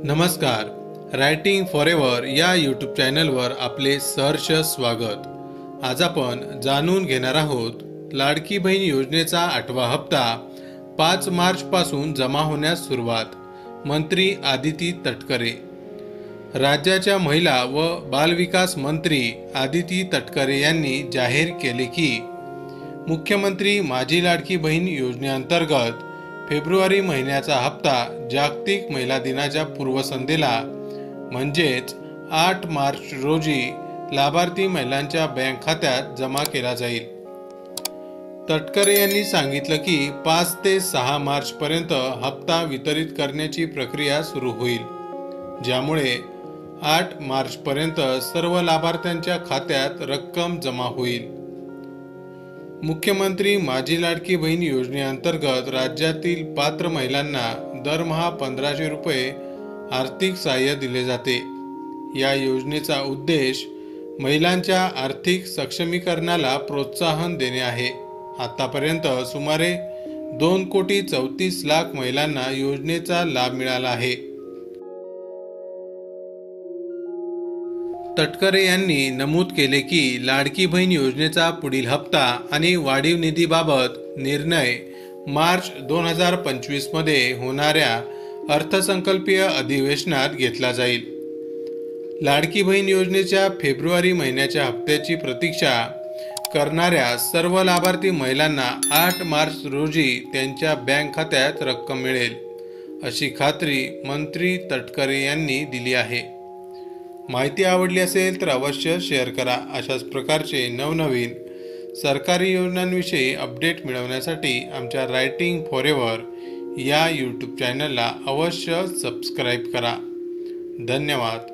नमस्कार. Writing forever या YouTube चॅनलवर आपले सहर्ष स्वागत. आज आपण जाणून घेणार आहोत लाडकी बहीण योजनेचा 8वा हप्ता 5 मार्च पासून जमा होण्यास सुरुवात. मंत्री आदिती तटकरे. राज्याच्या महिला व बालविकास मंत्री आदिती तटकरे यांनी जाहीर केले की मुख्यमंत्री माझी लाडकी बहीण योजनेअंतर्गत फेब्रुवारी महिन्याचा हप्ता जागतिक महिला दिनाच्या पूर्वसंध्येला म्हणजेच 8 मार्च रोजी लाभार्थी महिलांच्या बँक खात्यात जमा केला जाईल. तटकरे यांनी सांगितलं की 5 ते 6 मार्च पर्यंत हप्ता वितरित करण्याची प्रक्रिया सुरू होईल, ज्यामुळे 8 मार्च पर्यंत सर्व लाभार्थ्यांच्या खात्यात रक्कम जमा होईल. मुख्यमंत्री माझी लाडकी बहीण योजनेअंतर्गत राज्यातील पात्र महिलांना दरमहा 1500 रुपये आर्थिक सहाय्य दिले जाते. या योजनेचा उद्देश महिलांच्या आर्थिक सक्षमीकरणाला प्रोत्साहन देणे आहे. आतापर्यंत सुमारे 2,34,00,000 महिलांना योजनेचा लाभ मिळाला आहे. तटकरे यांनी नमूद केले की लाडकी बहीण योजनेचा पुढील हप्ता आणि वाढीव निधीबाबत निर्णय मार्च 2025 मध्ये होणाऱ्या अर्थसंकल्पीय अधिवेशनात घेतला जाईल. लाडकी बहीण योजनेच्या फेब्रुवारी महिन्याच्या हप्त्याची प्रतीक्षा करणाऱ्या सर्व लाभार्थी महिलांना 8 मार्च रोजी त्यांच्या बँक खात्यात रक्कम मिळेल, अशी खात्री मंत्री तटकरे यांनी दिली आहे. माहिती आवडली असेल तर अवश्य शेअर करा. अशाच प्रकारचे नवनवीन सरकारी योजनांविषयी अपडेट मिळवण्यासाठी आमच्या रायटिंग फॉरएव्हर या यूट्यूब चॅनलला अवश्य सबस्क्राईब करा. धन्यवाद.